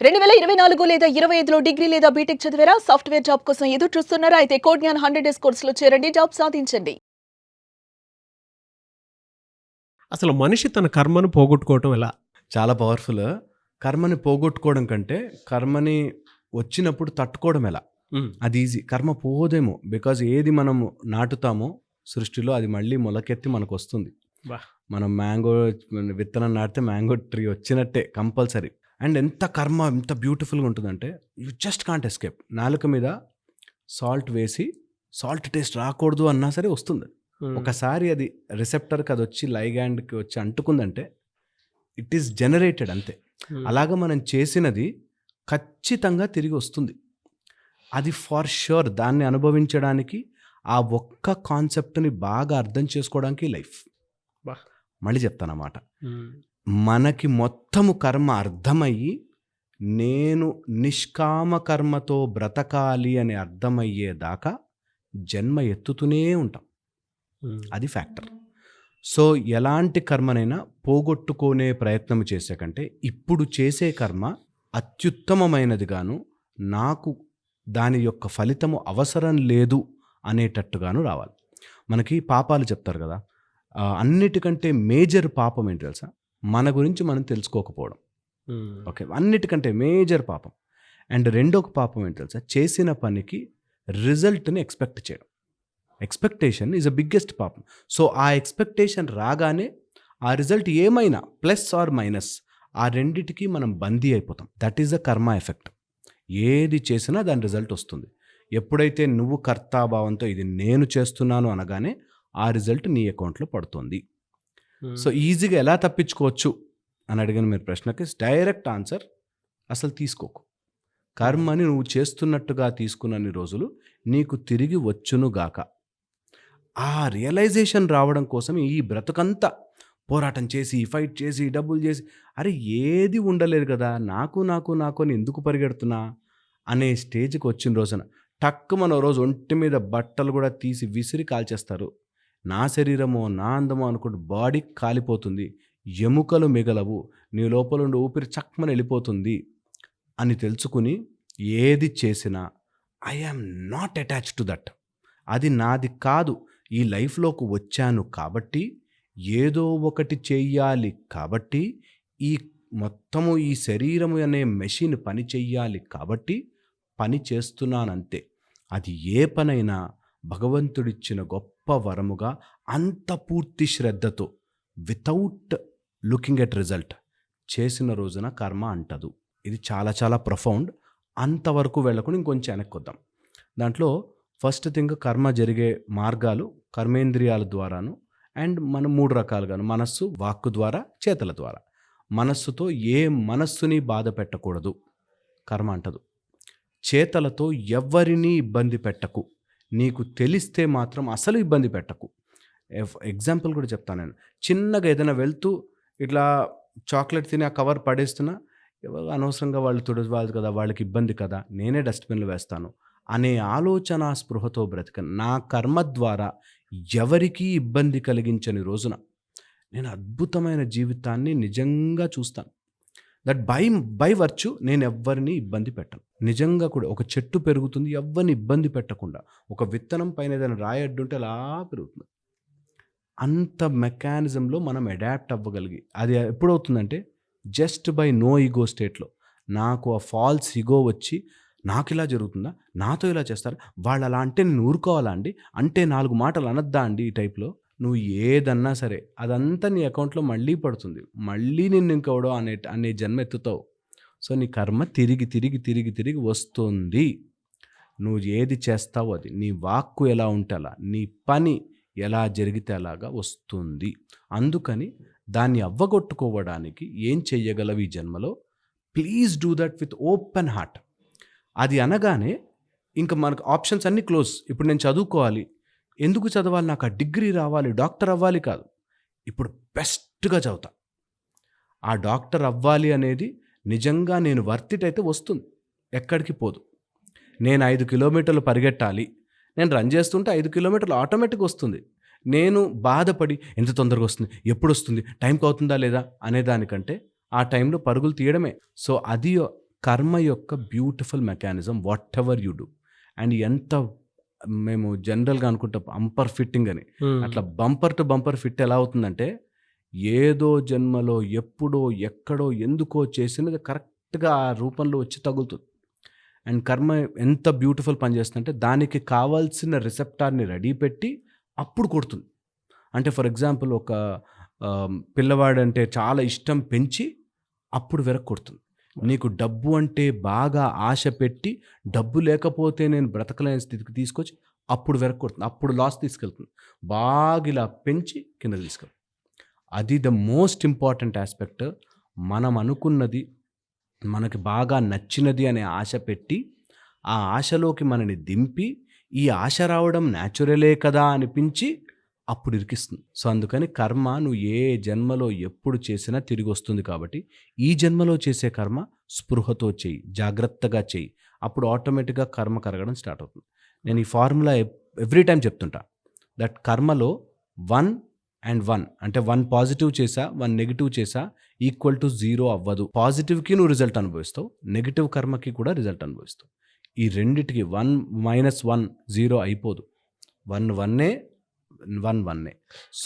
2024 లేదా 25లో డిగ్రీ లేదా బీటెక్ చదివారా? సాఫ్ట్‌వేర్ జాబ్ కోసం ఎదురు చూస్తున్నారా? అయితే కోడ్ జ్ఞాన్ 100 డేస్ కోర్సులో చేరండి. జాబ్ సాధించండి. అసలు మనిషి తన కర్మను పోగొట్టుకోవటం ఎలా? చాలా పవర్ఫుల్. కర్మని పోగొట్టుకోవడం కంటే, కర్మని వచ్చినప్పుడు తట్టుకోవడం ఎలా? అది ఈజీ. కర్మ పోదేమో. బికాజ్ ఏది మనము నాటుతామో సృష్టిలో అది మళ్ళీ మొలకెత్తి మనకొస్తుంది. వాహ్! మనం విత్తనం నాటితే మ్యాంగో ట్రీ వచ్చినట్టే కంపల్సరీ. అండ్ ఎంత కర్మ ఎంత బ్యూటిఫుల్గా ఉంటుందంటే యూ జస్ట్ కాంట్ ఎస్కేప్. నాలుక మీద సాల్ట్ వేసి సాల్ట్ టేస్ట్ రాకూడదు అన్నా సరే వస్తుంది. ఒకసారి అది రిసెప్టర్కి అది వచ్చి లైగాండ్కి వచ్చి అంటుకుందంటే ఇట్ ఈస్ జనరేటెడ్ అంతే. అలాగా మనం చేసినది ఖచ్చితంగా తిరిగి వస్తుంది. అది ఫర్ ష్యూర్. దాన్ని అనుభవించడానికి ఆ ఒక్క కాన్సెప్ట్ని బాగా అర్థం చేసుకోవడానికి లైఫ్. వాహ్! మళ్ళీ చెప్తానమాట. మనకి మొత్తము కర్మ అర్థమయ్యి నేను నిష్కామ కర్మతో బ్రతకాలి అని అర్థమయ్యేదాకా జన్మ ఎత్తుతూనే ఉంటాం. అది ఫ్యాక్టర్. సో ఎలాంటి కర్మనైనా పోగొట్టుకునే ప్రయత్నం చేసే కంటే ఇప్పుడు చేసే కర్మ అత్యుత్తమమైనదిగాను, నాకు దాని యొక్క ఫలితము అవసరం లేదు అనేటట్టుగాను రావాలి. మనకి పాపాలు చెప్తారు కదా, అన్నిటికంటే మేజర్ పాపం ఏంటి తెలుసా? మన గురించి మనం తెలుసుకోకపోవడం. ఓకే, అన్నిటికంటే మేజర్ పాపం. అండ్ రెండో పాపం ఏంటి తెలుసా? చేసిన పనికి రిజల్ట్ని ఎక్స్పెక్ట్ చేయడం. ఎక్స్పెక్టేషన్ ఈజ్ అ బిగ్గెస్ట్ పాపం. సో ఆ ఎక్స్పెక్టేషన్ రాగానే ఆ రిజల్ట్ ఏమైనా ప్లస్ ఆర్ మైనస్ ఆ రెండిటికి మనం బందీ అయిపోతాం. దట్ ఈస్ ద కర్మ ఎఫెక్ట్. ఏది చేసినా దాని రిజల్ట్ వస్తుంది. ఎప్పుడైతే నువ్వు కర్తాభావంతో ఇది నేను చేస్తున్నాను అనగానే ఆ రిజల్ట్ నీ అకౌంట్లో పడుతుంది. సో ఈజీగా ఎలా తప్పించుకోవచ్చు అని అడిగిన మీరు ప్రశ్నకి డైరెక్ట్ ఆన్సర్, అసలు తీసుకోకు. కర్మని నువ్వు చేస్తున్నట్టుగా తీసుకున్నన్ని రోజులు నీకు తిరిగి వచ్చునుగాక. ఆ రియలైజేషన్ రావడం కోసం ఈ బ్రతుకంతా పోరాటం చేసి ఫైట్ చేసి డబ్బులు చేసి అరే ఏది ఉండలేదు కదా, నాకు నాకు నాకు అని ఎందుకు పరిగెడుతున్నా అనే స్టేజ్కి వచ్చిన రోజున టక్కు మన రోజు ఒంటి మీద బట్టలు కూడా తీసి విసిరి కాల్చేస్తారు. నా శరీరమో నా అందమో అనుకుంటూ బాడీ కాలిపోతుంది, ఎముకలు మిగలవు, నీ లోపల ఉండి ఊపిరి చక్కమని వెళ్ళిపోతుంది అని తెలుసుకుని ఏది చేసినా I am not attached to that. అది నాది కాదు. ఈ లైఫ్లోకి వచ్చాను కాబట్టి ఏదో ఒకటి చెయ్యాలి, కాబట్టి ఈ మొత్తము ఈ శరీరము అనే మెషిన్ పని చెయ్యాలి కాబట్టి పని చేస్తున్నానంతే. అది ఏ పనైనా భగవంతుడిచ్చిన గొప్ప వరముగా అంత పూర్తి శ్రద్ధతో వితౌట్ లుకింగ్ ఎట్ రిజల్ట్ చేసిన రోజున కర్మ అంటదు. ఇది చాలా చాలా ప్రొఫౌండ్. అంతవరకు వెళ్ళకుండా ఇంకొంచెం వెనక్కి వద్దాం. దాంట్లో ఫస్ట్ థింగ్, కర్మ జరిగే మార్గాలు కర్మేంద్రియాల ద్వారాను అండ్ మనం 3 రకాలుగాను, మనస్సు, వాక్కు ద్వారా, చేతల ద్వారా. మనస్సుతో ఏ మనస్సుని బాధ పెట్టకూడదు, కర్మ అంటదు. చేతలతో ఎవరినీ ఇబ్బంది పెట్టకు, నీకు తెలిస్తే మాత్రం అసలు ఇబ్బంది పెట్టకు. ఎగ్జాంపుల్ కూడా చెప్తాను నేను. చిన్నగా ఏదైనా వెళ్తూ ఇట్లా చాక్లెట్ తిని ఆ కవర్ పడేస్తున్నా, ఎవరు అనవసరంగా వాళ్ళు తుడవాలి కదా, వాళ్ళకి ఇబ్బంది కదా, నేనే డస్ట్బిన్లో వేస్తాను అనే ఆలోచన స్పృహతో బ్రతికను. నా కర్మ ద్వారా ఎవరికీ ఇబ్బంది కలిగించని రోజున నేను అద్భుతమైన జీవితాన్ని నిజంగా చూస్తాను. దట్ బై వర్చ్యూ నేను ఎవ్వరిని ఇబ్బంది పెట్టను. నిజంగా కూడా ఒక చెట్టు పెరుగుతుంది ఎవరిని ఇబ్బంది పెట్టకుండా. ఒక విత్తనం పైన ఏదైనా రాయడ్డుంటే అలా పెరుగుతుంది. అంత మెకానిజంలో మనం అడాప్ట్ అవ్వగలిగి, అది ఎప్పుడవుతుందంటే జస్ట్ బై నో ఈగో స్టేట్లో. నాకు ఆ ఫాల్స్ ఈగో వచ్చి నాకు ఇలా జరుగుతుందా, నాతో ఇలా చేస్తారా, వాళ్ళు అలా అంటే నేను ఊరుకోవాలా అండి, అంటే 4 మాటలు అనద్దా అండి, ఈ టైప్లో నువ్వు ఏదన్నా సరే అదంతా నీ అకౌంట్లో మళ్ళీ పడుతుంది. మళ్ళీ నిన్ను ఇంకోవడం అనే జన్మ ఎత్తుతావు. సో నీ కర్మ తిరిగి తిరిగి తిరిగి తిరిగి వస్తుంది. నువ్వు ఏది చేస్తావో అది, నీ వాక్కు ఎలా ఉంటే అలా, నీ పని ఎలా జరిగితే అలాగా వస్తుంది. అందుకని దాన్ని అవ్వగొట్టుకోవడానికి ఏం చెయ్యగలవు ఈ జన్మలో? Please do that with open heart. అది అనగానే ఇంకా మనకు ఆప్షన్స్ అన్నీ క్లోజ్. ఇప్పుడు నేను చదువుకోవాలి, ఎందుకు చదవాలి, నాకు ఆ డిగ్రీ రావాలి, డాక్టర్ అవ్వాలి కాదు, ఇప్పుడు బెస్ట్గా చదువుతా. ఆ డాక్టర్ అవ్వాలి అనేది నిజంగా నేను వర్తిట్ అయితే వస్తుంది, ఎక్కడికి పోదు. నేను 5 కిలోమీటర్లు పరిగెట్టాలి, నేను రన్ చేస్తుంటే 5 కిలోమీటర్లు ఆటోమేటిక్ వస్తుంది. నేను బాధపడి ఎంత తొందరగా వస్తుంది, ఎప్పుడు వస్తుంది, టైంకి అవుతుందా లేదా అనేదానికంటే ఆ టైంలో పరుగులు తీయడమే. సో అది కర్మ యొక్క beautiful mechanism what ever you do. And ఎంత మేము జనరల్గా అనుకుంటాం బంపర్ ఫిట్టింగ్ అని, అట్లా బంపర్ టు బంపర్ ఫిట్ ఎలా అవుతుందంటే ఏదో జన్మలో ఎప్పుడో ఎక్కడో ఎందుకో చేసినది కరెక్ట్గా ఆ రూపంలో వచ్చి తగులుతుంది. అండ్ కర్మ ఎంత బ్యూటిఫుల్ పని చేస్తుందంటే దానికి కావాల్సిన రిసెప్టార్ని రెడీ పెట్టి అప్పుడు కొడుతుంది. అంటే ఫర్ ఎగ్జాంపుల్ ఒక పిల్లవాడంటే చాలా ఇష్టం పెంచి అప్పుడు కొడుతుంది. నీకు డబ్బు అంటే బాగా ఆశ పెట్టి డబ్బు లేకపోతే నేను బ్రతకలేని స్థితికి తీసుకొచ్చి అప్పుడు కొడుతుంది. అప్పుడు లాస్ తీసుకెళ్తుంది. బాగా ఇలా పెంచి కింద తీసుకెళ్తుంది. అది ద మోస్ట్ ఇంపార్టెంట్ ఆస్పెక్ట్. మనం అనుకున్నది మనకి బాగా నచ్చినది అనే ఆశ పెట్టి ఆ ఆశలోకి మనని దింపి ఈ ఆశ రావడం న్యాచురలే కదా అనిపించి అప్పుడు ఇరికిస్తుంది. సో అందుకని కర్మ నువ్వు ఏ జన్మలో ఎప్పుడు చేసినా తిరిగి వస్తుంది. కాబట్టి ఈ జన్మలో చేసే కర్మ స్పృహతో చేయి, జాగ్రత్తగా చేయి. అప్పుడు ఆటోమేటిక్గా కర్మ కరగడం స్టార్ట్ అవుతుంది. నేను ఈ ఫార్ములా ఎవ్రీ టైం చెప్తుంటా. దట్ కర్మలో 1 and 1 అంటే 1 పాజిటివ్ చేసా 1 నెగిటివ్ చేసా ఈక్వల్ టు 0 అవ్వదు. పాజిటివ్కి నువ్వు రిజల్ట్ అనుభవిస్తావు, నెగిటివ్ కర్మకి కూడా రిజల్ట్ అనుభవిస్తావు. ఈ రెండిటికి 1 - 1 0 అయిపోదు. 1 1 1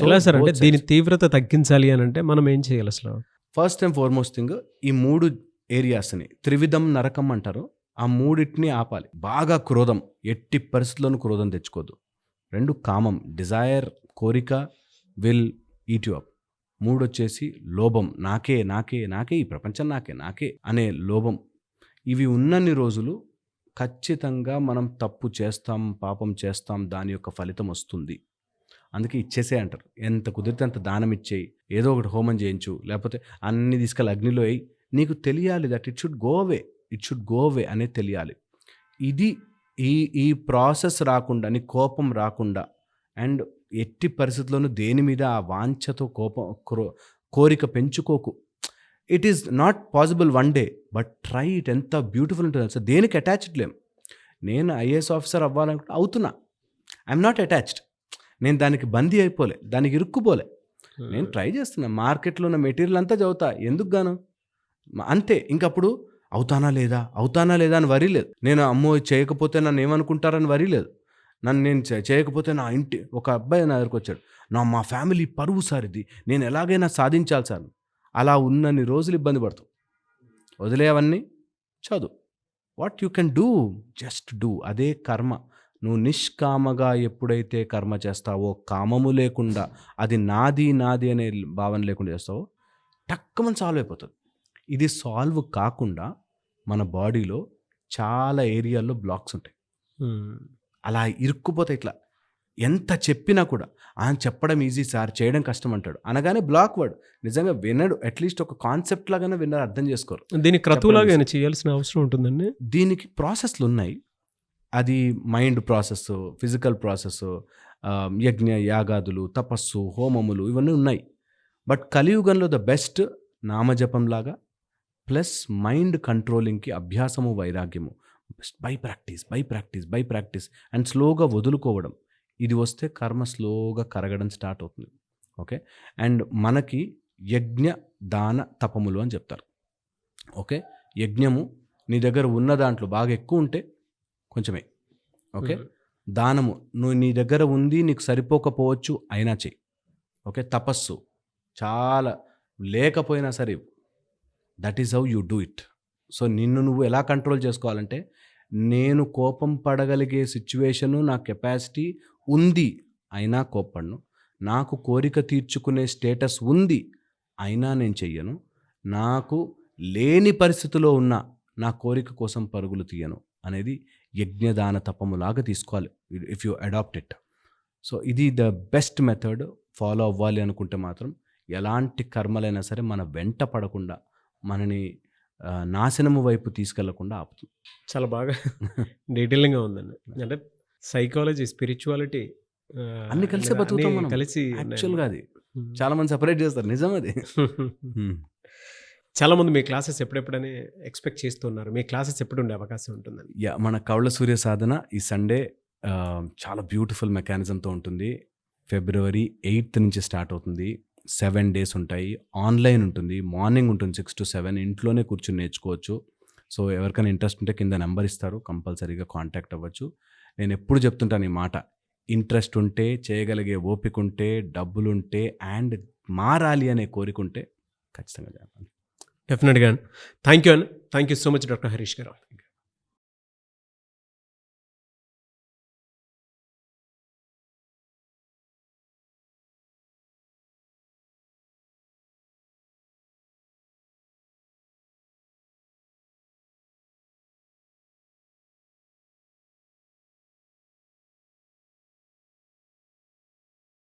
ఎలా సార్? అంటే దీని తీవ్రత తగ్గించాలి అని అంటే మనం ఏం చేయాలి అసలు? ఫస్ట్ అండ్ ఫార్మోస్ట్ థింగ్ ఈ 3 ఏరియాస్ని త్రివిధం నరకం అంటారు. ఆ 3టిని ఆపాలి. బాగా క్రోధం, ఎట్టి పరిస్థితుల్లోనూ క్రోధం తెచ్చుకోదు. 2 కామం, డిజైర్, కోరిక, విల్ ఈట్ యు అప్. 3 వచ్చేసి లోభం, నాకే నాకే నాకే, ఈ ప్రపంచం నాకే నాకే అనే లోభం. ఇవి ఉన్నన్ని రోజులు ఖచ్చితంగా మనం తప్పు చేస్తాం, పాపం చేస్తాం, దాని యొక్క ఫలితం వస్తుంది. అందుకే ఇచ్చేసే అంటారు. ఎంత కుదిరితే అంత దానం ఇచ్చేయి, ఏదో ఒకటి హోమం చేయించు, లేకపోతే అన్ని తీసుకెళ్ళి అగ్నిలో వేయి. నీకు తెలియాలి that it should go away అనేది తెలియాలి. ఇది ఈ ప్రాసెస్ రాకుండా, నీ కోపం రాకుండా, అండ్ ఎట్టి పరిస్థితుల్లోనూ దేని మీద ఆ వాంఛతో కోరిక పెంచుకోకు. It is not possible one day, but try it. ఎంత బ్యూటిఫుల్ ఉంటుంది సార్. దేనికి అటాచ్డ్ లేం. నేను ఐఏఎస్ ఆఫీసర్ అవ్వాలనుకుంటే అవుతున్నా, ఐఎమ్ నాట్ అటాచ్డ్. నేను దానికి బందీ అయిపోలే, దానికి ఇరుక్కుపోలే. నేను ట్రై చేస్తున్నా. మార్కెట్లో ఉన్న మెటీరియల్ అంతా చదువుతా, ఎందుకు గాను అంతే. ఇంకప్పుడు అవుతానా లేదా అని వరీ లేదు. నేను అమ్మో చేయకపోతే నన్ను ఏమనుకుంటారని వరీ లేదు. నేను చేయకపోతే నా ఇంటి ఒక అబ్బాయి నా దగ్గరకు వచ్చాడు, మా ఫ్యామిలీ పరువు సార్, ఇది నేను ఎలాగైనా సాధించాలి సార్. అలా ఉన్నన్ని రోజులు ఇబ్బంది పడతావు. వదిలేవన్నీ, చదువు. What you can do, just do. అదే కర్మ. నువ్వు నిష్కామగా ఎప్పుడైతే కర్మ చేస్తావో, కామము లేకుండా, అది నాది అనే భావన లేకుండా చేస్తావో, టక్కుమని సాల్వ్ అయిపోతుంది. ఇది సాల్వ్ కాకుండా మన బాడీలో చాలా ఏరియాల్లో బ్లాక్స్ ఉంటాయి. అలా ఇరుక్కుపోతాయి. ఇట్లా ఎంత చెప్పినా కూడా ఆయన చెప్పడం ఈజీ సార్, చేయడం కష్టం అంటాడు. అనగానే బ్లాక్ వాడు నిజంగా వినడు. అట్లీస్ట్ ఒక కాన్సెప్ట్ లాగానే విన్నారు, అర్థం చేసుకోరు. దీనికి క్రతువులాగా చేయాల్సిన అవసరం ఉంటుందండి. దీనికి ప్రాసెస్లు ఉన్నాయి. అది మైండ్ ప్రాసెస్, ఫిజికల్ ప్రాసెస్, యజ్ఞ యాగాదులు, తపస్సు, హోమములు ఇవన్నీ ఉన్నాయి. బట్ కలియుగంలో ద బెస్ట్ నామజపం లాగా ప్లస్ మైండ్ కంట్రోలింగ్కి అభ్యాసము, వైరాగ్యము, బై ప్రాక్టీస్ అండ్ స్లోగా వదులుకోవడం. ఇది వస్తే కర్మ స్లోగా కరగడం స్టార్ట్ అవుతుంది. ఓకే. అండ్ మనకి యజ్ఞ దాన తపములు అని చెప్తారు. ఓకే. యజ్ఞము నీ దగ్గర ఉన్న దాంట్లో బాగా ఎక్కువ ఉంటే కొంచెమే. ఓకే. దానము నువ్వు నీ దగ్గర ఉంది, నీకు సరిపోకపోవచ్చు, అయినా చెయ్యి. ఓకే. తపస్సు చాలా లేకపోయినా సరే, that is how you do it. So నిన్ను నువ్వు ఎలా కంట్రోల్ చేసుకోవాలంటే, నేను కోపం పడగలిగే సిచ్యువేషను, నా కెపాసిటీ ఉంది, అయినా కోప్పడను. నాకు కోరిక తీర్చుకునే స్టేటస్ ఉంది, అయినా నేను చెయ్యను. నాకు లేని పరిస్థితిలో ఉన్న నా కోరిక కోసం పరుగులు తీయను అనేది యజ్ఞదాన తపములాగా తీసుకోవాలి if you adapt it. So ఇది ద బెస్ట్ మెథడ్. ఫాలో అవ్వాలి అనుకుంటే మాత్రం ఎలాంటి కర్మలైనా సరే మన వెంట పడకుండా, మనని నాశనము వైపు తీసుకెళ్లకుండా ఆపుతుంది. చాలా బాగా డీటెయిలింగ్గా ఉందండి. అంటే సైకాలజీ, స్పిరిచువాలిటీ అన్ని కలిసి బతుకుతాం మనం. కలిసి యాక్చువల్గా అది చాలా మంది సెపరేట్ చేస్తారు, నిజం అది. చాలా మంది మీ క్లాసెస్ ఎప్పుడెప్పుడని ఎక్స్పెక్ట్ చేస్తున్నారు. మీ క్లాసెస్ ఎప్పుడు ఉండే అవకాశం ఉంటుందని? మన కౌళ్ళ సూర్య సాధన ఈ సండే చాలా బ్యూటిఫుల్ మెకానిజంతో ఉంటుంది. February 8th నుంచి స్టార్ట్ అవుతుంది. 7 days ఉంటాయి. ఆన్లైన్ ఉంటుంది. మార్నింగ్ ఉంటుంది 6 to 7. ఇంట్లోనే కూర్చొని నేర్చుకోవచ్చు. సో ఎవరికైనా ఇంట్రెస్ట్ ఉంటే కింద నెంబర్ ఇస్తారు, కంపల్సరీగా కాంటాక్ట్ అవ్వచ్చు. నేను ఎప్పుడు చెప్తుంటాను ఈ మాట, ఇంట్రెస్ట్ ఉంటే, చేయగలిగే ఓపిక ఉంటే, డబ్బులుంటే అండ్ మారాలి అనే కోరిక ఉంటే ఖచ్చితంగా చేయాలి. డెఫినెట్గా thank you so much doctor Harish గారు.